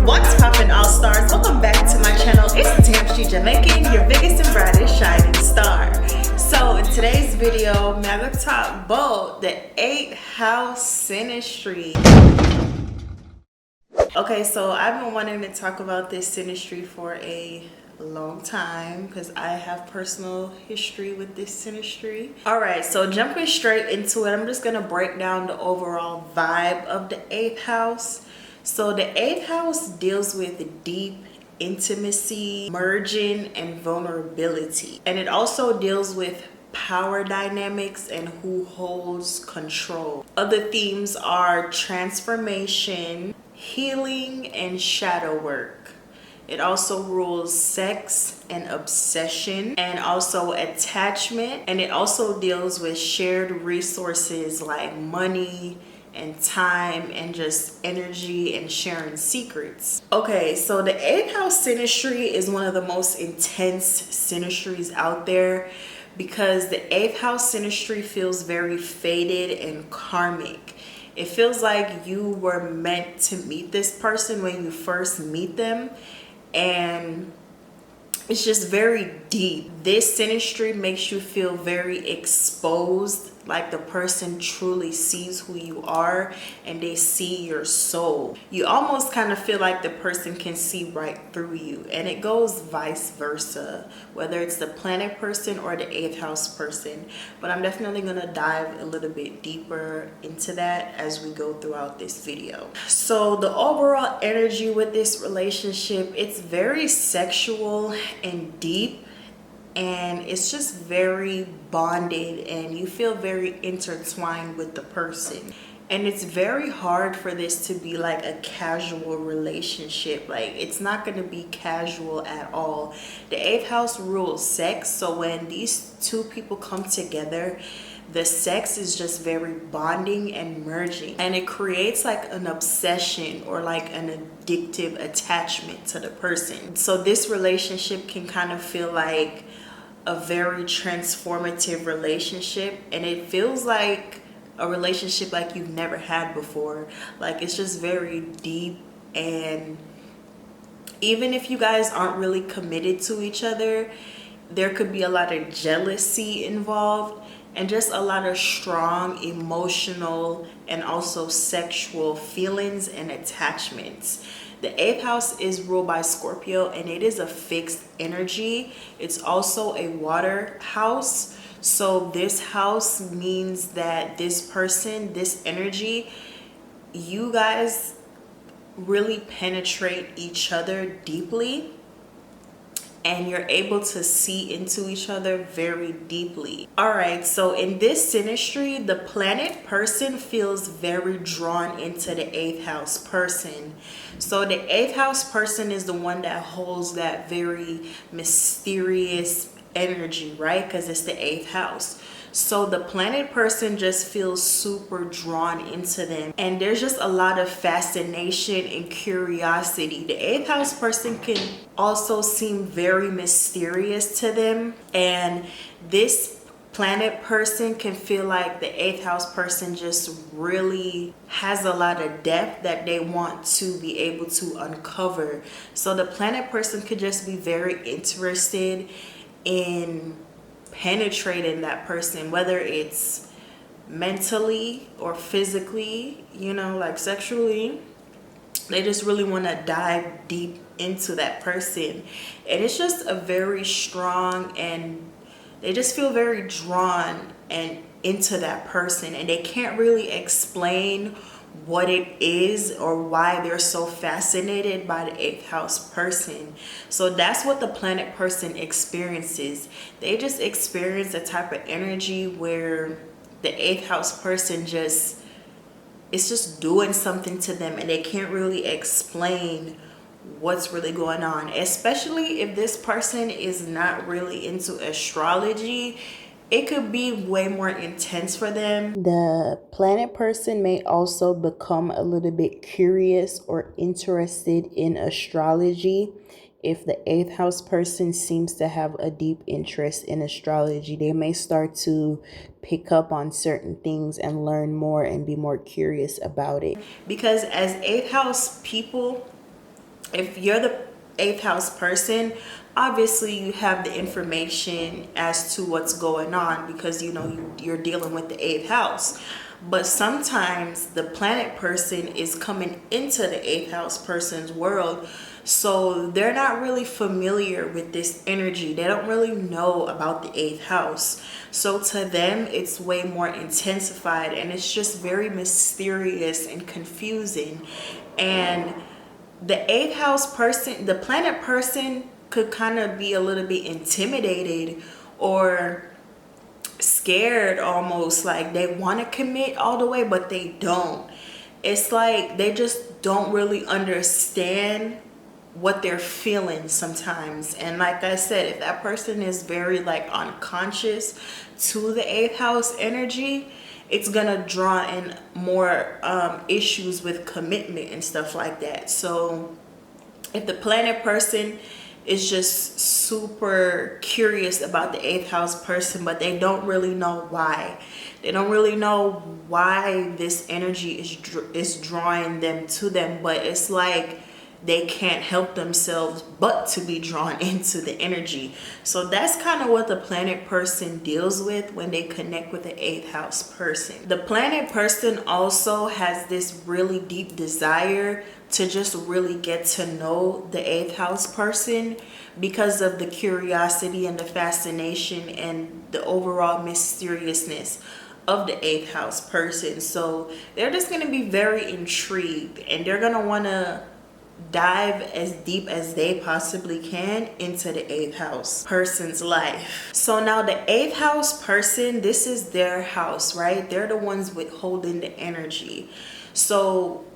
What's poppin', all stars? Welcome back to my channel. It's DAMNSHEJAMAICAN, your biggest and brightest shining star. So in today's video, I'm gonna talk about the 8th house synastry. Okay, so I've been wanting to talk about this synastry for a long time because I have personal history with this synastry. All right, so jumping straight into it, I'm just gonna break down the overall vibe of the 8th house. So the 8th house deals with deep intimacy, merging, and vulnerability. And it also deals with power dynamics and who holds control. Other themes are transformation, healing, and shadow work. It also rules sex and obsession and also attachment. And it also deals with shared resources like money and time and just energy and sharing secrets. Okay, so the 8th house synastry is one of the most intense synastries out there because the 8th house synastry feels very fated and karmic. It feels like you were meant to meet this person when you first meet them, and it's just very deep. This synastry makes you feel very exposed, like the person truly sees who you are and they see your soul. You almost kind of feel like the person can see right through you, and it goes vice versa, whether it's the planet person or the 8th house person. But I'm definitely gonna dive a little bit deeper into that as we go throughout this video. So the overall energy with this relationship, it's very sexual and deep, and it's just very bonded and you feel very intertwined with the person. And it's very hard for this to be like a casual relationship. Like, it's not going to be casual at all. The 8th house rules sex, so when these two people come together, the sex is just very bonding and merging, and it creates like an obsession or like an addictive attachment to the person. So this relationship can kind of feel like a very transformative relationship, and it feels like a relationship like you've never had before. Like, it's just very deep, and even if you guys aren't really committed to each other, there could be a lot of jealousy involved and just a lot of strong emotional and also sexual feelings and attachments. The 8th house is ruled by Scorpio, and it is a fixed energy. It's also a water house. So this house means that this person, this energy, you guys really penetrate each other deeply, and you're able to see into each other very deeply. All right, so in this synastry, the planet person feels very drawn into the 8th house person. So the 8th house person is the one that holds that very mysterious energy, right? Because it's the 8th house. So the planet person just feels super drawn into them, and there's just a lot of fascination and curiosity. The 8th house person can also seem very mysterious to them, and this planet person can feel like the 8th house person just really has a lot of depth that they want to be able to uncover. So the planet person could just be very interested in penetrating that person, whether it's mentally or physically, you know, like sexually. They just really want to dive deep into that person, and it's just a very strong, and they just feel very drawn and into that person, and they can't really explain what it is or why they're so fascinated by the 8th house person. So that's what the planet person experiences. They just experience a type of energy where the 8th house person just, it's just doing something to them, and they can't really explain what's really going on, especially if this person is not really into astrology. It could be way more intense for them. The planet person may also become a little bit curious or interested in astrology. If the 8th house person seems to have a deep interest in astrology, they may start to pick up on certain things and learn more and be more curious about it. Because as 8th house people, if you're the 8th house person, obviously you have the information as to what's going on because you know you're dealing with the 8th house. But sometimes the planet person is coming into the 8th house person's world, so they're not really familiar with this energy. They don't really know about the 8th house, so to them it's way more intensified, and it's just very mysterious and confusing. And the 8th house person, the planet person, could kind of be a little bit intimidated or scared, almost like they want to commit all the way but they don't. It's like they just don't really understand what they're feeling sometimes. And like I said, if that person is very like unconscious to the 8th house energy, it's gonna draw in more issues with commitment and stuff like that. So if the planet person is just super curious about the 8th house person, but they don't really know why. They don't really know why this energy is drawing them to them, but it's like they can't help themselves but to be drawn into the energy. So that's kind of what the planet person deals with when they connect with the 8th house person. The planet person also has this really deep desire to just really get to know the 8th house person because of the curiosity and the fascination and the overall mysteriousness of the 8th house person. So they're just going to be very intrigued, and they're going to want to dive as deep as they possibly can into the 8th house person's life. So now the 8th house person, this is their house, right? They're the ones withholding the energy. So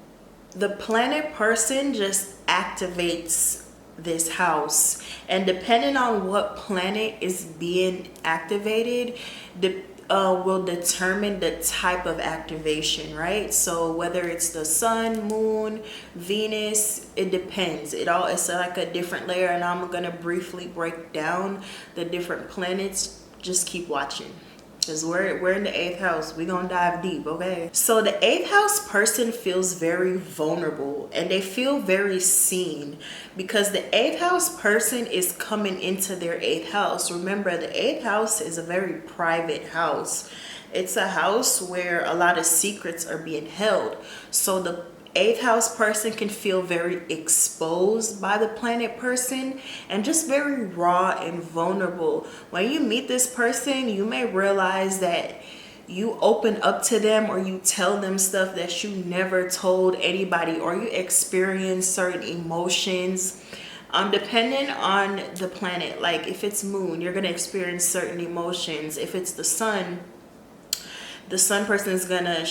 the planet person just activates this house, and depending on what planet is being activated, will determine the type of activation, right? So whether it's the sun, moon, Venus, it depends. It's like a different layer, and I'm gonna briefly break down the different planets. Just keep watching, because we're in the 8th house. We're gonna dive deep, okay? So the 8th house person feels very vulnerable, and they feel very seen because the 8th house person is coming into their 8th house. Remember, the 8th house is a very private house. It's a house where a lot of secrets are being held. So the 8th house person can feel very exposed by the planet person and just very raw and vulnerable. When you meet this person, you may realize that you open up to them, or you tell them stuff that you never told anybody, or you experience certain emotions depending on the planet. Like if it's moon, you're going to experience certain emotions. If it's the sun person is going to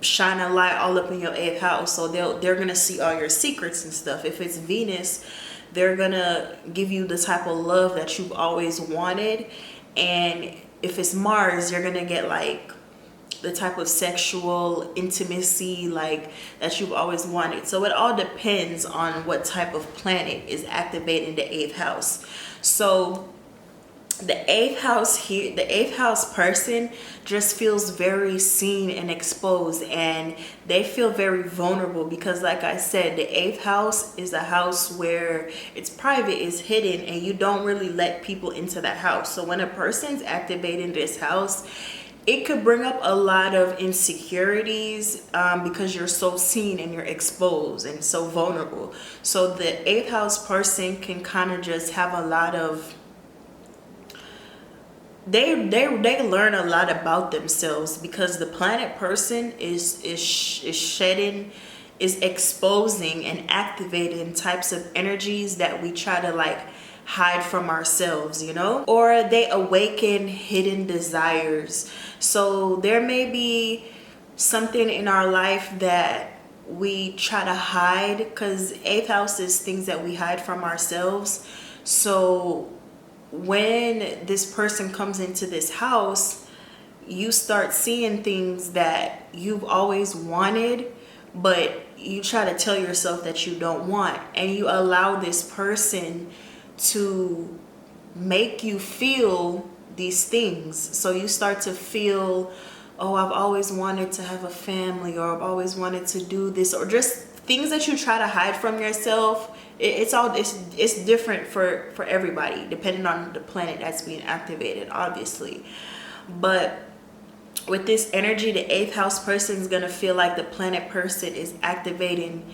shine a light all up in your 8th house, so they're gonna see all your secrets and stuff. If it's Venus, they're gonna give you the type of love that you've always wanted. And if it's Mars, you're gonna get like the type of sexual intimacy like that you've always wanted. So it all depends on what type of planet is activating the 8th house. So the 8th house here, the 8th house person just feels very seen and exposed, and they feel very vulnerable because, like I said, the 8th house is a house where it's private, it's hidden, and you don't really let people into that house. So when a person's activating this house, it could bring up a lot of insecurities because you're so seen and you're exposed and so vulnerable. So the 8th house person can kind of just have a lot of they learn a lot about themselves because the planet person is exposing and activating types of energies that we try to like hide from ourselves, you know, or they awaken hidden desires. So there may be something in our life that we try to hide, because 8th house is things that we hide from ourselves. So when this person comes into this house, you start seeing things that you've always wanted, but you try to tell yourself that you don't want, and you allow this person to make you feel these things. So you start to feel, oh, I've always wanted to have a family, or I've always wanted to do this, or just things that you try to hide from yourself, it's different for everybody depending on the planet that's being activated, obviously. But with this energy, the 8th house person is going to feel like the planet person is activating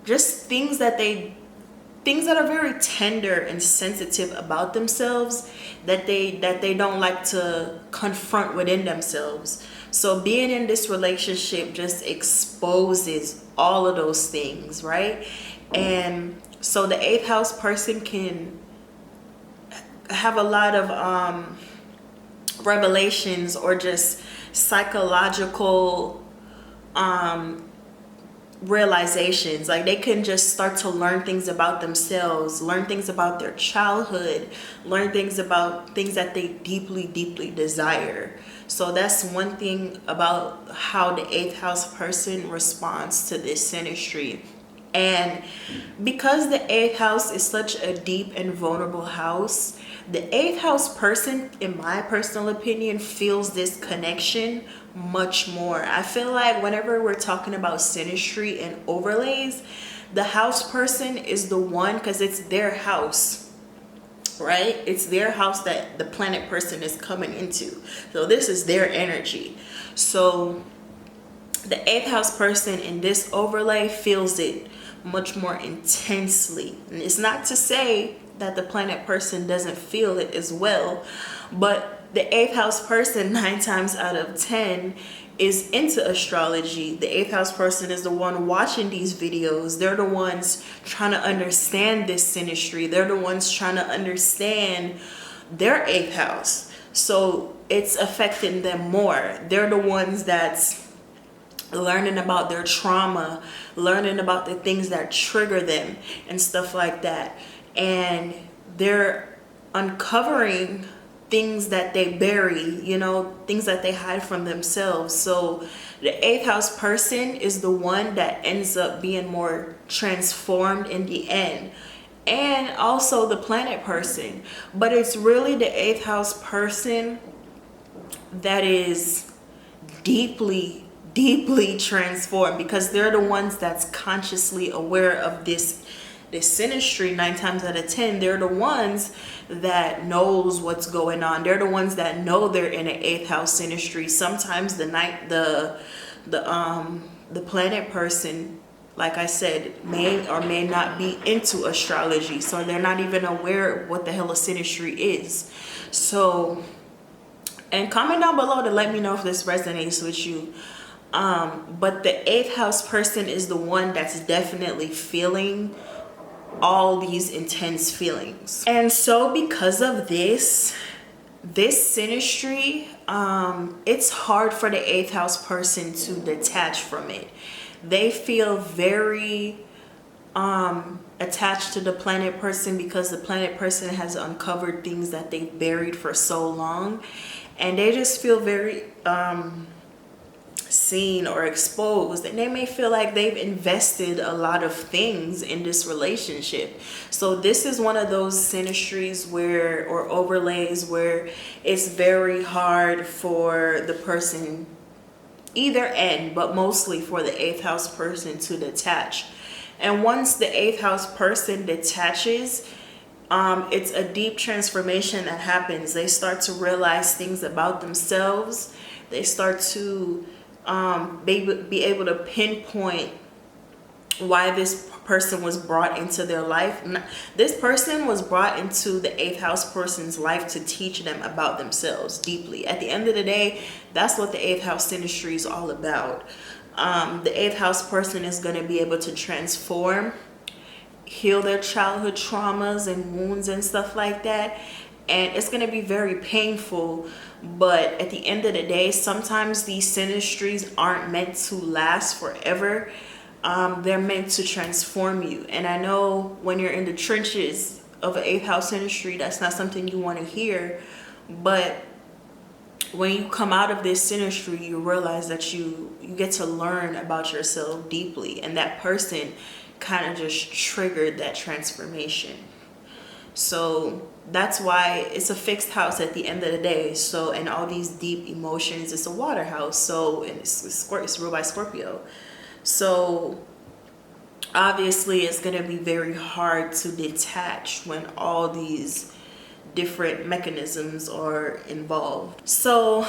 just things that are very tender and sensitive about themselves that they don't like to confront within themselves. So being in this relationship just exposes all of those things, right? And so the 8th house person can have a lot of revelations or just psychological realizations. Like they can just start to learn things about themselves, learn things about their childhood, learn things about things that they deeply desire. So that's one thing about how the 8th house person responds to this synastry. And because the 8th house is such a deep and vulnerable house, the 8th house person, in my personal opinion, feels this connection much more. I feel like whenever we're talking about synastry and overlays, the house person is the one, because it's their house, right? It's their house that the planet person is coming into. So this is their energy. So the 8th house person in this overlay feels it much more intensely. And it's not to say that the planet person doesn't feel it as well, but the 8th house person 9 times out of 10 is into astrology. The 8th house person is the one watching these videos. They're the ones trying to understand this synastry. They're the ones trying to understand their 8th house. So it's affecting them more. They're the ones that's learning about their trauma, learning about the things that trigger them and stuff like that. And they're uncovering things that they bury, you know, things that they hide from themselves. So the 8th house person is the one that ends up being more transformed in the end. And also the planet person. But it's really the 8th house person that is deeply transformed, because they're the ones that's consciously aware of this synastry 9 times out of 10. They're the ones that knows what's going on. They're the ones that know they're in an 8th house synastry. Sometimes the planet person, like I said, may or may not be into astrology, so they're not even aware of what the hell a synastry is. So, and comment down below to let me know if this resonates with you. But the 8th house person is the one that's definitely feeling all these intense feelings. And so because of this synastry, it's hard for the 8th house person to detach from it. They feel very attached to the planet person, because the planet person has uncovered things that they buried for so long, and they just feel very seen or exposed, and they may feel like they've invested a lot of things in this relationship. So this is one of those synastries where, or overlays, where it's very hard for the person, either end, but mostly for the 8th house person to detach. And once the 8th house person detaches, it's a deep transformation that happens. They start to realize things about themselves. They start to be able to pinpoint why this person was brought into their life. This person was brought into the 8th house person's life to teach them about themselves deeply. At the end of the day, that's what the 8th house synastry is all about. The 8th house person is going to be able to transform, heal their childhood traumas and wounds and stuff like that. And it's going to be very painful, but at the end of the day, sometimes these synastries aren't meant to last forever. They're meant to transform you. And I know when you're in the trenches of an 8th house synastry, that's not something you want to hear. But when you come out of this synastry, you realize that you get to learn about yourself deeply. And that person kind of just triggered that transformation. So that's why it's a fixed house at the end of the day. So, and all these deep emotions, it's a water house. So, and it's ruled by Scorpio. So obviously it's going to be very hard to detach when all these different mechanisms are involved. So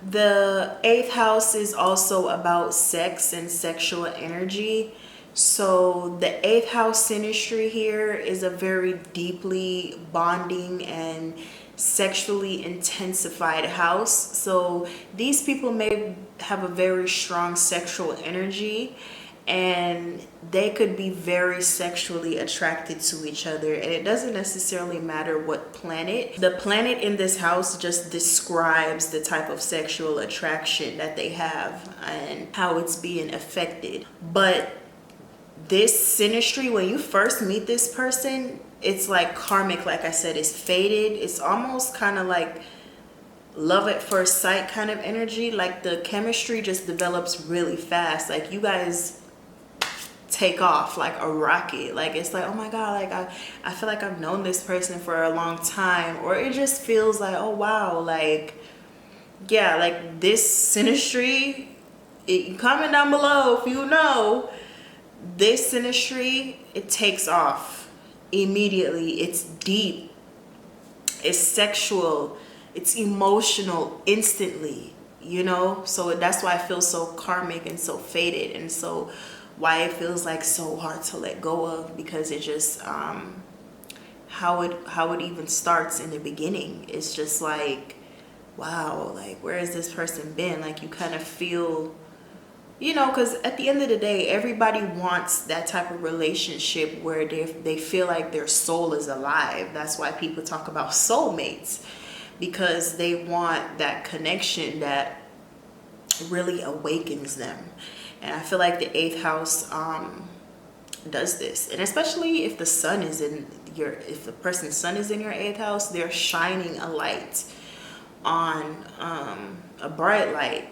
the 8th house is also about sex and sexual energy. So the 8th house synastry here is a very deeply bonding and sexually intensified house. So these people may have a very strong sexual energy, and they could be very sexually attracted to each other, and it doesn't necessarily matter what planet. The planet in this house just describes the type of sexual attraction that they have and how it's being affected. But this synastry, when you first meet this person, it's like karmic. Like I said, it's faded. It's almost kind of like love at first sight kind of energy. Like the chemistry just develops really fast. Like you guys take off like a rocket. Like it's like, oh my god, like I feel like I've known this person for a long time. Or it just feels like, oh wow, like yeah, like this synastry, comment down below if you know this synastry, it takes off immediately. It's deep, it's sexual, it's emotional instantly, you know. So that's why I feel so karmic and so faded, and so why it feels like so hard to let go of, because it just how it even starts in the beginning. It's just like, wow, like where has this person been? Like you kind of feel, you know, because at the end of the day, everybody wants that type of relationship where they feel like their soul is alive. That's why people talk about soulmates, because they want that connection that really awakens them. And I feel like the 8th house does this. And especially if the sun is in your, if the person's sun is in your 8th house, they're shining a light on a bright light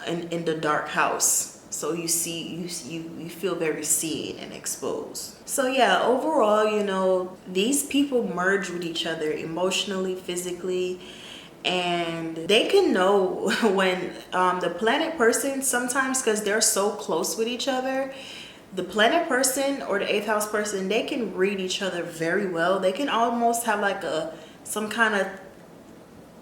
in the dark house. So you see, you feel very seen and exposed. So yeah, overall, you know, these people merge with each other emotionally, physically, and they can know when the planet person, sometimes because they're so close with each other, the planet person or the 8th house person, they can read each other very well. They can almost have like some kind of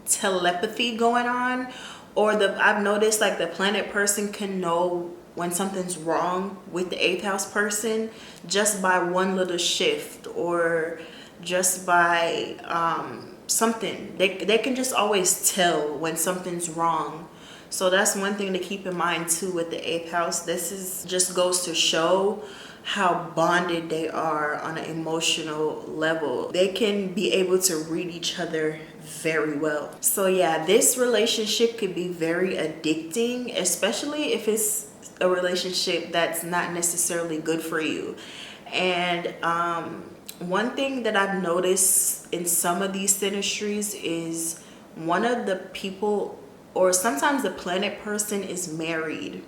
telepathy going on. Or I've noticed like the planet person can know when something's wrong with the 8th house person just by one little shift, or just by something. They can just always tell when something's wrong. So that's one thing to keep in mind too with the 8th house. This is just goes to show how bonded they are on an emotional level. They can be able to read each other very well. So yeah, this relationship could be very addicting, especially if it's a relationship that's not necessarily good for you. And one thing that I've noticed in some of these synastries is one of the people, or sometimes the planet person, is married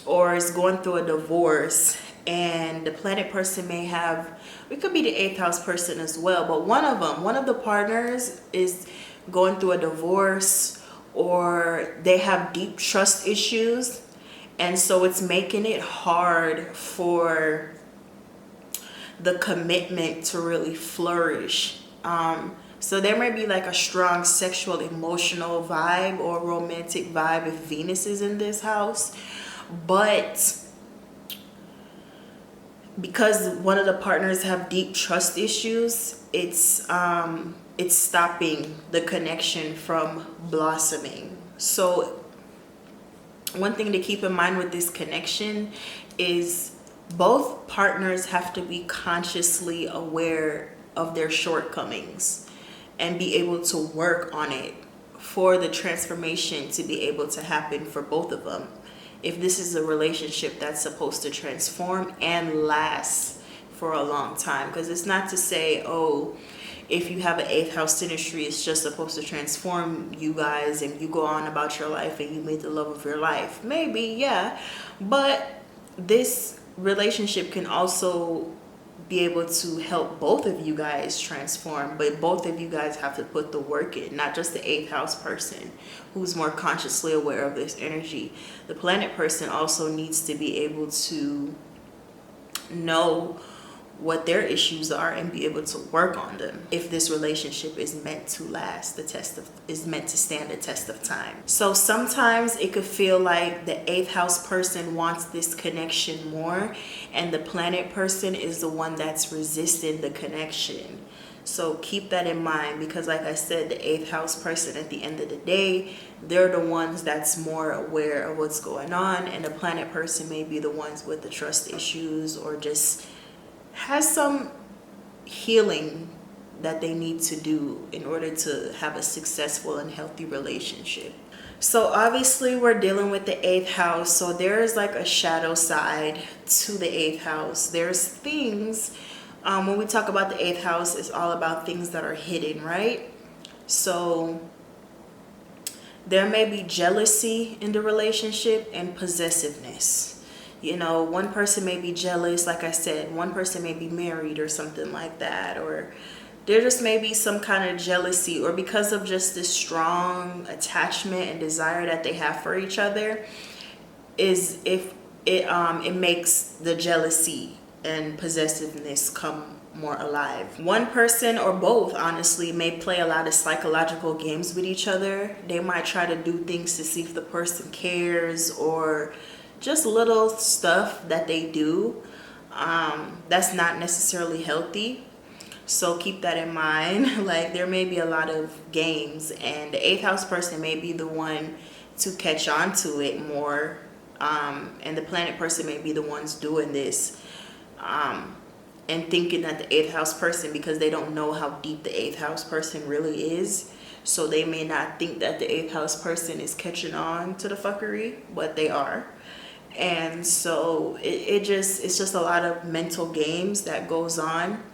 or is going through a divorce, and the planet person may have, it could be the 8th house person as well, but one of the partners is going through a divorce, or they have deep trust issues, and so it's making it hard for the commitment to really flourish. So there may be like a strong sexual emotional vibe or romantic vibe if Venus is in this house, but because one of the partners have deep trust issues, it's stopping the connection from blossoming. So one thing to keep in mind with this connection is both partners have to be consciously aware of their shortcomings and be able to work on it for the transformation to be able to happen for both of them. If this is a relationship that's supposed to transform and last for a long time, because it's not to say, oh, if you have an 8th house synastry, it's just supposed to transform you guys and you go on about your life and you meet the love of your life. Maybe, yeah, but this relationship can also be able to help both of you guys transform, but both of you guys have to put the work in, not just the 8th house person who's more consciously aware of this energy. The planet person also needs to be able to know what their issues are and be able to work on them if this relationship is meant to last is meant to stand the test of time. So sometimes it could feel like the 8th house person wants this connection more, and the planet person is the one that's resisting the connection. So keep that in mind, because like I said, the 8th house person, at the end of the day, they're the ones that's more aware of what's going on, and the planet person may be the ones with the trust issues, or just has some healing that they need to do in order to have a successful and healthy relationship. So obviously we're dealing with the 8th house, so there is like a shadow side to the 8th house. There's things, when we talk about the 8th house, it's all about things that are hidden, right? So there may be jealousy in the relationship and possessiveness. You know, one person may be jealous, like I said, one person may be married or something like that, or there just may be some kind of jealousy, or because of just this strong attachment and desire that they have for each other, is if it makes the jealousy and possessiveness come more alive. One person or both, honestly, may play a lot of psychological games with each other. They might try to do things to see if the person cares, or just little stuff that they do that's not necessarily healthy. So keep that in mind. Like, there may be a lot of games, and the 8th house person may be the one to catch on to it more, and the planet person may be the ones doing this, and thinking that the 8th house person, because they don't know how deep the 8th house person really is, so they may not think that the 8th house person is catching on to the fuckery, but they are. And so it's just a lot of mental games that goes on,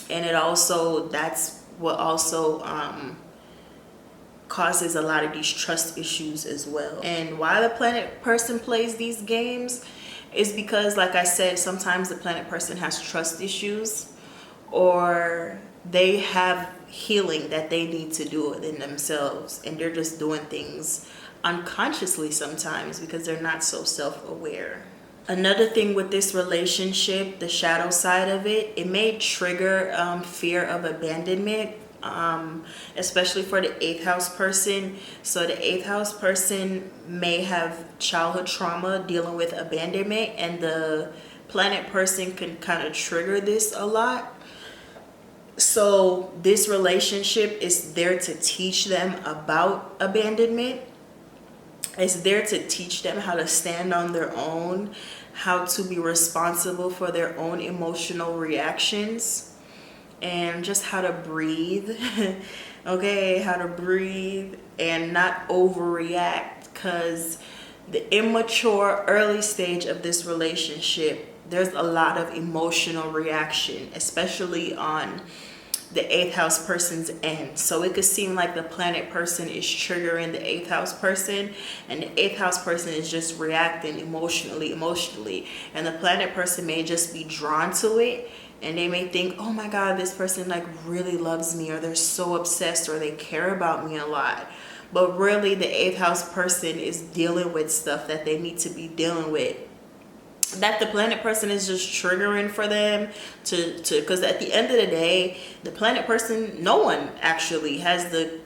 and that's what also causes a lot of these trust issues as well. And why the planet person plays these games is because, like I said, sometimes the planet person has trust issues, or they have healing that they need to do within themselves, and they're just doing things unconsciously sometimes because they're not so self-aware. Another thing with this relationship, the shadow side of it, it may trigger fear of abandonment, especially for the 8th house person. So the 8th house person may have childhood trauma dealing with abandonment, and the planet person can kind of trigger this a lot. So this relationship is there to teach them about abandonment. It's there to teach them how to stand on their own, how to be responsible for their own emotional reactions, and just how to breathe. Okay, how to breathe and not overreact, because the immature early stage of this relationship, there's a lot of emotional reaction, especially on the 8th house person's end. So it could seem like the planet person is triggering the 8th house person, and the 8th house person is just reacting emotionally, and the planet person may just be drawn to it, and they may think, oh my god, this person like really loves me, or they're so obsessed, or they care about me a lot. But really the 8th house person is dealing with stuff that they need to be dealing with, that the planet person is just triggering for them to because at the end of the day, the planet person, no one actually has the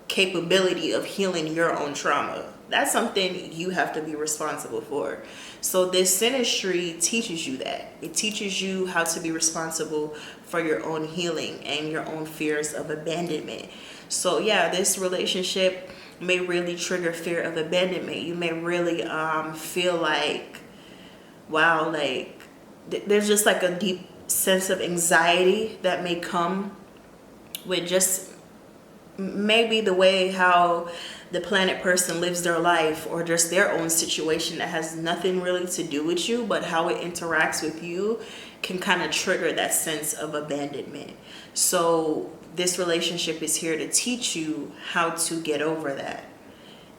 capability of healing your own trauma. That's something you have to be responsible for. So this synastry teaches you that. It teaches you how to be responsible for your own healing and your own fears of abandonment. So yeah, this relationship may really trigger fear of abandonment. You may really feel like, wow, like there's just like a deep sense of anxiety that may come with just maybe the way how the planet person lives their life, or just their own situation that has nothing really to do with you, but how it interacts with you can kind of trigger that sense of abandonment. So this relationship is here to teach you how to get over that,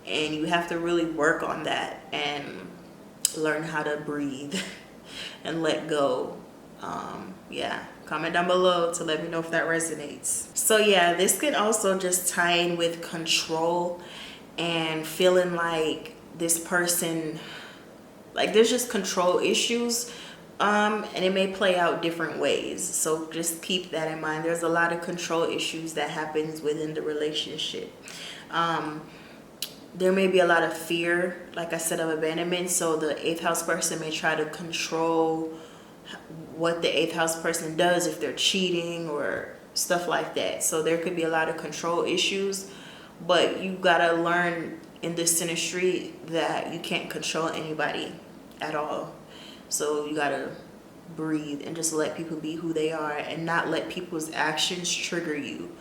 and you have to really work on that and learn how to breathe and let go. Yeah, comment down below to let me know if that resonates. So yeah, this can also just tie in with control and feeling like this person, like there's just control issues, And it may play out different ways, so just keep that in mind. There's a lot of control issues that happens within the relationship. There may be a lot of fear, like I said, of abandonment. So the 8th house person may try to control what the 8th house person does, if they're cheating or stuff like that. So there could be a lot of control issues, but you gotta learn in this synastry that you can't control anybody at all. So you gotta breathe and just let people be who they are, and not let people's actions trigger you.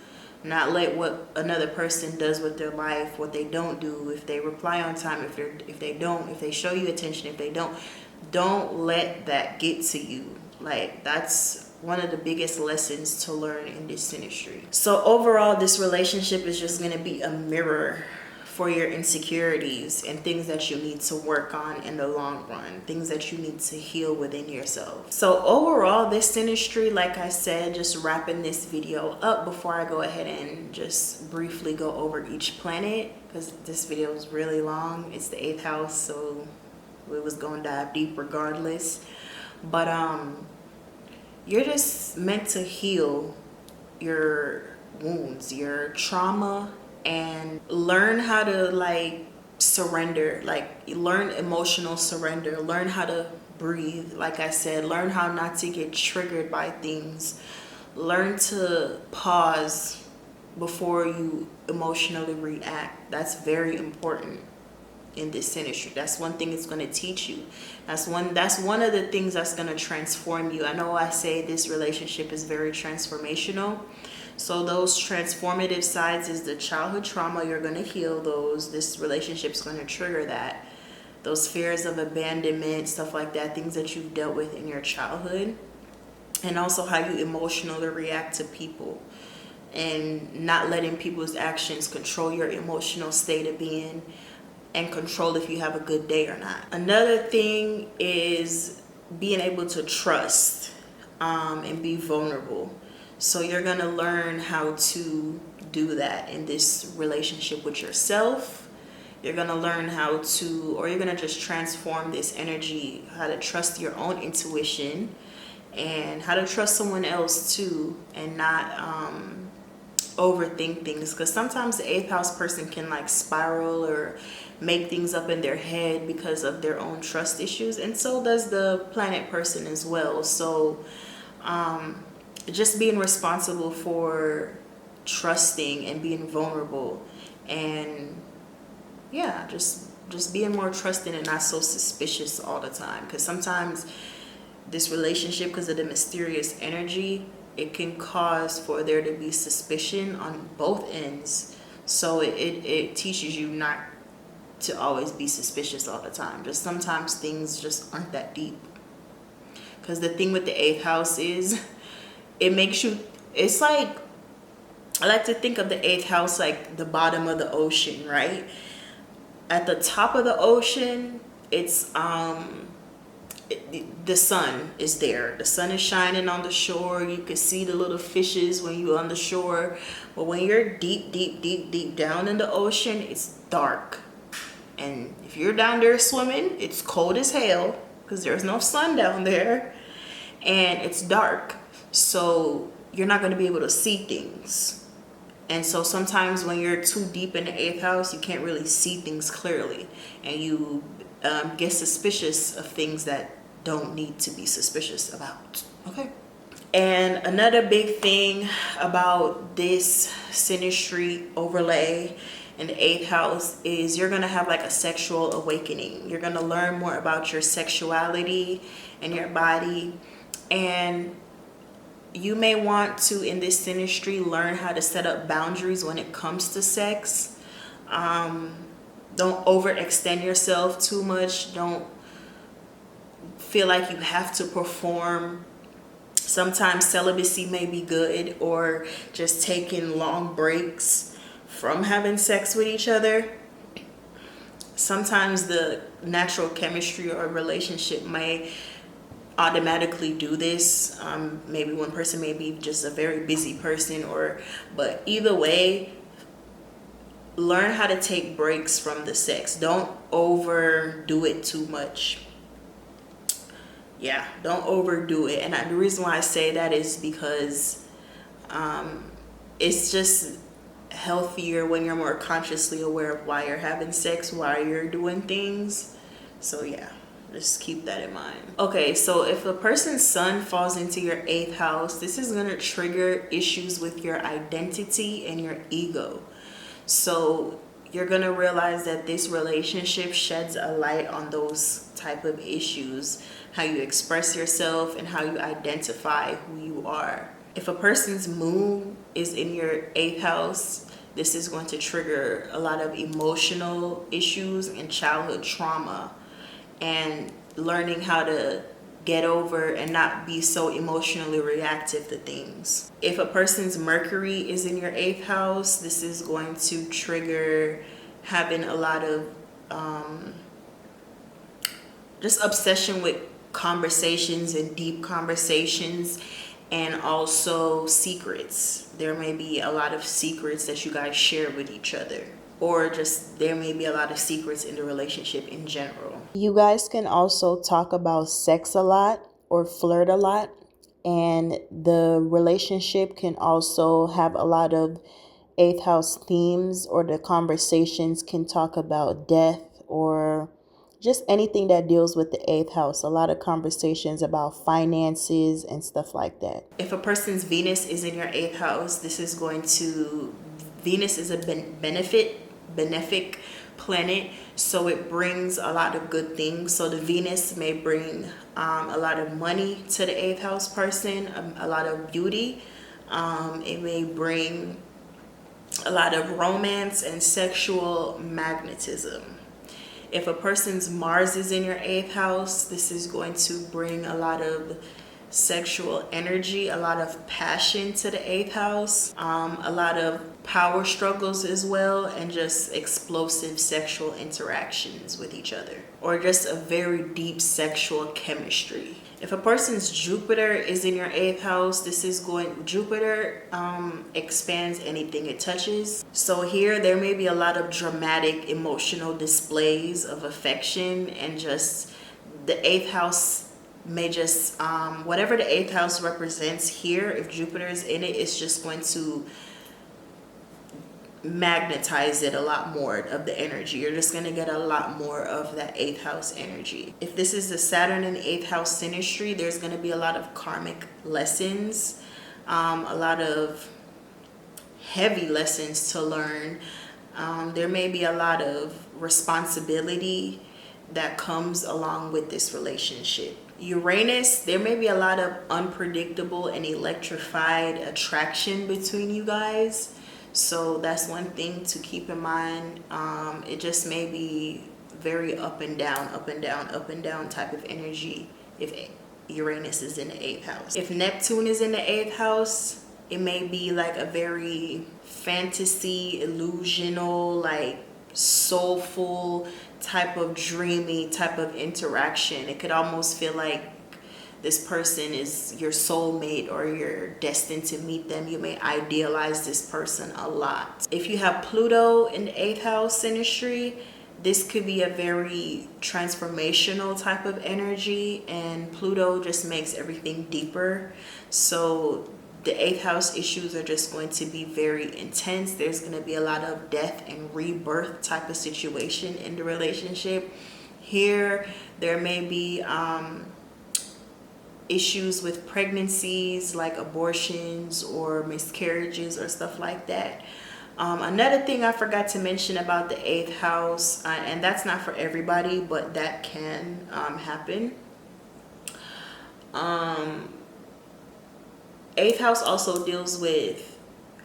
Not let what another person does with their life, what they don't do, if they reply on time, if they don't, if they show you attention, if they don't let that get to you. Like, that's one of the biggest lessons to learn in this synastry. So overall, this relationship is just going to be a mirror for your insecurities and things that you need to work on in the long run, things that you need to heal within yourself. So overall, this synastry, like I said, just wrapping this video up before I go ahead and just briefly go over each planet, because this video is really long. It's the 8th house, so we was gonna dive deep regardless. But you're just meant to heal your wounds, your trauma, and learn how to like surrender, like learn emotional surrender, learn how to breathe. Like I said, learn how not to get triggered by things, learn to pause before you emotionally react. That's very important in this synastry. That's one thing it's going to teach you. That's one of the things that's going to transform you. I know I say this relationship is very transformational. So those transformative sides is the childhood trauma. You're going to heal those. This relationship's going to trigger that. Those fears of abandonment, stuff like that, things that you've dealt with in your childhood. And also how you emotionally react to people, and not letting people's actions control your emotional state of being, and control if you have a good day or not. Another thing is being able to trust and be vulnerable. So you're gonna learn how to do that in this relationship with yourself. You're gonna learn how to, or you're gonna just transform this energy, how to trust your own intuition and how to trust someone else too, and not overthink things. Because sometimes the 8th house person can like spiral or make things up in their head because of their own trust issues, and so does the planet person as well. So just being responsible for trusting and being vulnerable, and yeah, just being more trusting and not so suspicious all the time. Because sometimes this relationship, because of the mysterious energy, it can cause for there to be suspicion on both ends. So it teaches you not to always be suspicious all the time. Just sometimes things just aren't that deep. Because the thing with the 8th house is, it makes you, it's like, I like to think of the 8th house like the bottom of the ocean, right? At the top of the ocean, it's the sun is there. The sun is shining on the shore. You can see the little fishes when you're on the shore. But when you're deep down in the ocean, it's dark. And if you're down there swimming, it's cold as hell because there's no sun down there, and it's dark. So you're not going to be able to see things. And so sometimes when you're too deep in the 8th house, you can't really see things clearly, and you get suspicious of things that don't need to be suspicious about. Okay. And another big thing about this synastry overlay in the 8th house is you're gonna have like a sexual awakening. You're gonna learn more about your sexuality and your body, and you may want to, in this synastry, learn how to set up boundaries when it comes to sex. Don't overextend yourself too much. Don't feel like you have to perform. Sometimes celibacy may be good, or just taking long breaks from having sex with each other. Sometimes the natural chemistry or relationship may automatically do this. Maybe one person may be just a very busy person, but either way, learn how to take breaks from the sex. Don't overdo it too much. yeah, don't overdo it. And the reason why I say that is because it's just healthier when you're more consciously aware of why you're having sex, why you're doing things. So yeah, just keep that in mind. Okay, so if a person's sun falls into your 8th house, this is going to trigger issues with your identity and your ego. So you're going to realize that this relationship sheds a light on those type of issues, how you express yourself and how you identify who you are. If a person's moon is in your 8th house, this is going to trigger a lot of emotional issues and childhood trauma, and learning how to get over and not be so emotionally reactive to things. If a person's Mercury is in your 8th house, this is going to trigger having a lot of just obsession with conversations and deep conversations, and also secrets. There may be a lot of secrets that you guys share with each other, or just there may be a lot of secrets in the relationship in general. You guys can also talk about sex a lot or flirt a lot, and the relationship can also have a lot of 8th house themes, or the conversations can talk about death or just anything that deals with the 8th house. A lot of conversations about finances and stuff like that. If a person's Venus is in your 8th house, this is going to, Venus is a benefic planet, so it brings a lot of good things. So the Venus may bring a lot of money to the 8th house person, a lot of beauty. It may bring a lot of romance and sexual magnetism. If a person's Mars is in your 8th house, this is going to bring a lot of sexual energy, a lot of passion to the 8th house, a lot of power struggles as well, and just explosive sexual interactions with each other, or just a very deep sexual chemistry. If a person's Jupiter is in your 8th house, this is going, Jupiter expands anything it touches. So here there may be a lot of dramatic emotional displays of affection, and just the 8th house may just, whatever the 8th house represents here, if Jupiter is in it, it's just going to magnetize it a lot more of the energy. You're just going to get a lot more of that 8th house energy. If this is the Saturn in 8th house synastry, there's going to be a lot of karmic lessons, a lot of heavy lessons to learn. There may be a lot of responsibility that comes along with this relationship. Uranus, there may be a lot of unpredictable and electrified attraction between you guys. So that's one thing to keep in mind. It just may be very up and down, up and down, up and down type of energy if Uranus is in the 8th house. If Neptune is in the 8th house, it may be like a very fantasy, illusional, like soulful type of dreamy type of interaction. It could almost feel like this person is your soulmate, or you're destined to meet them. You may idealize this person a lot. If you have Pluto in the 8th house synastry, this could be a very transformational type of energy, and Pluto just makes everything deeper. So the 8th house issues are just going to be very intense. There's going to be a lot of death and rebirth type of situation in the relationship. Here, there may be issues with pregnancies, like abortions or miscarriages or stuff like that. Another thing I forgot to mention about the 8th house, and that's not for everybody, but that can happen. 8th house also deals with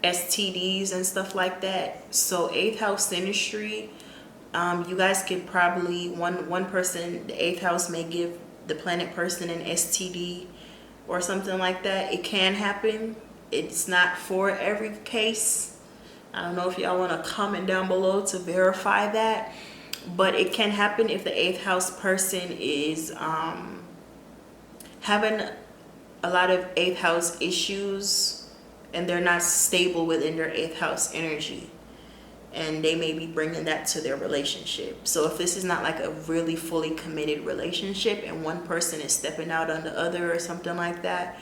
STDs and stuff like that. So 8th house synastry, you guys could probably, one person, the 8th house may give the planet person an STD or something like that. It can happen. It's not for every case. I don't know if y'all want to comment down below to verify that, but it can happen if the 8th house person is having a lot of 8th house issues and they're not stable within their 8th house energy. and they may be bringing that to their relationship. So if this is not like a really fully committed relationship and one person is stepping out on the other or something like that,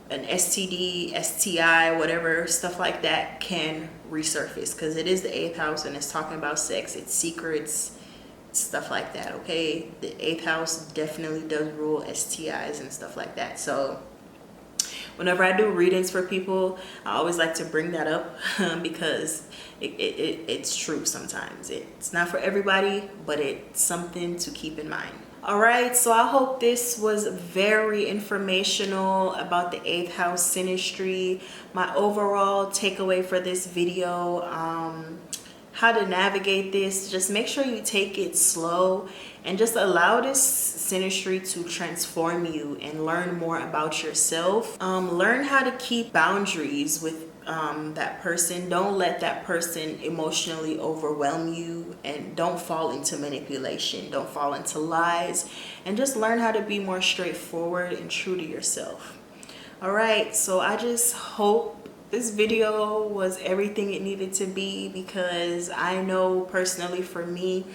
an STD, STI, whatever, stuff like that can resurface, because it is the 8th house and it's talking about sex, it's secrets, stuff like that. Okay, the 8th house definitely does rule STIs and stuff like that. So whenever I do readings for people, I always like to bring that up because it's true sometimes. It's not for everybody, but it's something to keep in mind. All right, so I hope this was very informational about the 8th house synastry. My overall takeaway for this video, how to navigate this, just make sure you take it slow and just allow this synastry to transform you and learn more about yourself. Learn how to keep boundaries with that person. Don't let that person emotionally overwhelm you, and don't fall into manipulation, don't fall into lies, and just learn how to be more straightforward and true to yourself. All right, so I just hope this video was everything it needed to be, because I know personally for me,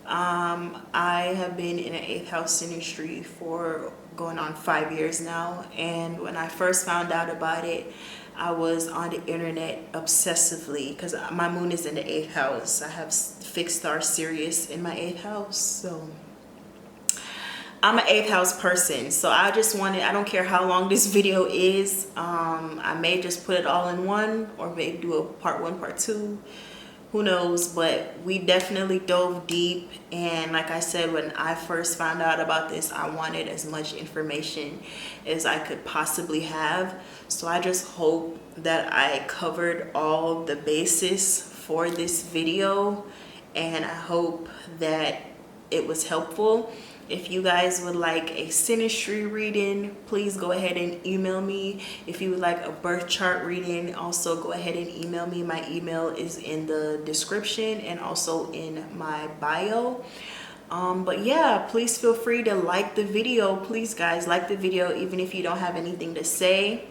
I have been in an 8th house synastry for going on 5 years now, and when I first found out about it, I was on the internet obsessively, because my moon is in the 8th house. I have fixed star Sirius in my 8th house, so I'm an 8th house person. So I just wanted, I don't care how long this video is, I may just put it all in one, or maybe do a part 1, part 2, who knows. But we definitely dove deep, and like I said, when I first found out about this, I wanted as much information as I could possibly have. So I just hope that I covered all the bases for this video, and I hope that it was helpful. If you guys would like a synastry reading, please go ahead and email me. If you would like a birth chart reading, also go ahead and email me. My email is in the description and also in my bio. But yeah, please feel free to like the video. Please guys, like the video even if you don't have anything to say.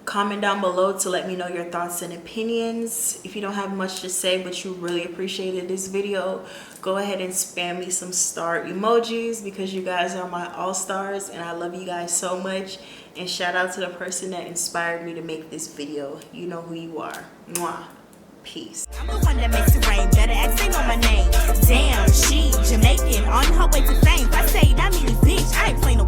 Comment down below to let me know your thoughts and opinions. If you don't have much to say but you really appreciated this video, go ahead and spam me some star emojis, because you guys are my all-stars and I love you guys so much. And shout out to the person that inspired me to make this video. You know who you are. Mwah. Peace. I'm the one that makes it rain. Better ask, they know my name. Damn, she Jamaican on her way to fame. If I say that means bitch, I ain't playing no